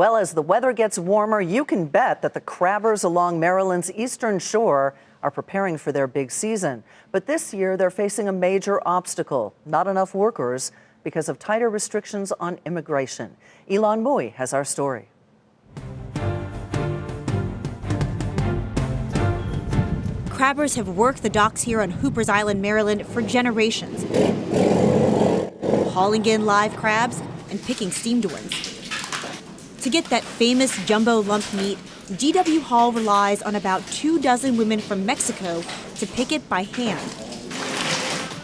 Well, as the weather gets warmer, you can bet that the crabbers along Maryland's eastern shore are preparing for their big season. But this year, they're facing a major obstacle: not enough workers because of tighter restrictions on immigration. Ylan Mui has our story. Crabbers have worked the docks here on Hoopers Island, Maryland for generations, hauling in live crabs and picking steamed ones. To get that famous jumbo lump meat, DW Hall relies on about 24 women from Mexico to pick it by hand.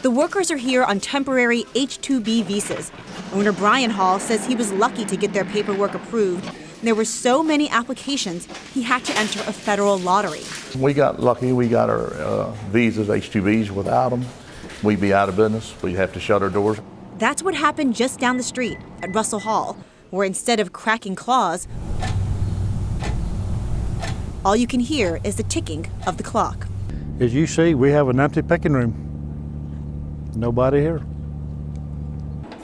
The workers are here on temporary H-2B visas. Owner Brian Hall says he was lucky to get their paperwork approved. There were so many applications, he had to enter a federal lottery. We got lucky. We got our visas, H-2Bs. Without them, we'd be out of business. We'd have to shut our doors. That's what happened just down the street at Russell Hall, where instead of cracking claws, all you can hear is the ticking of the clock. As you see, we have an empty picking room. Nobody here.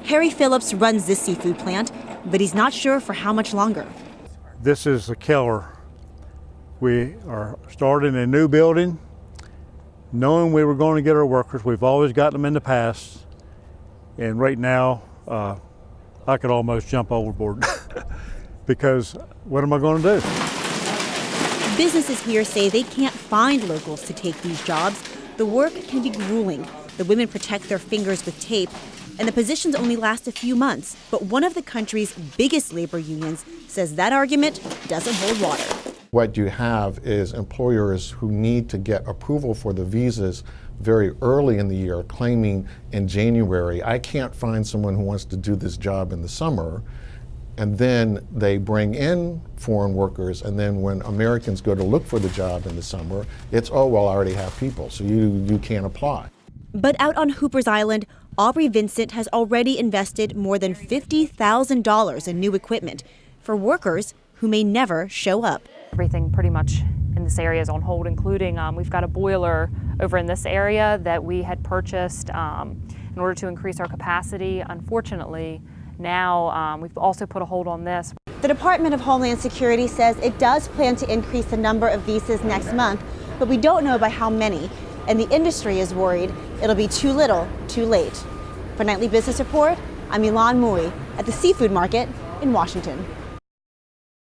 Harry Phillips runs this seafood plant, but he's not sure for how much longer. This is the killer. We are starting a new building, knowing we were going to get our workers. We've always gotten them in the past, and right now, I could almost jump overboard because what am I going to do? Businesses here say they can't find locals to take these jobs. The work can be grueling. The women protect their fingers with tape, and the positions only last a few months. But one of the country's biggest labor unions says that argument doesn't hold water. What you have is employers who need to get approval for the visas very early in the year, claiming in January, I can't find someone who wants to do this job in the summer. And then they bring in foreign workers, and then when Americans go to look for the job in the summer, it's, oh, well, I already have people, so you can't apply. But out on Hoopers Island, Aubrey Vincent has already invested more than $50,000 in new equipment for workers who may never show up. Everything pretty much in this area is on hold, including we've got a boiler over in this area that we had purchased in order to increase our capacity. Unfortunately, now we've also put a hold on this. The Department of Homeland Security says it does plan to increase the number of visas next month, but we don't know by how many. And the industry is worried it'll be too little, too late. For Nightly Business Report, I'm Ylan Mui at the seafood market in Washington.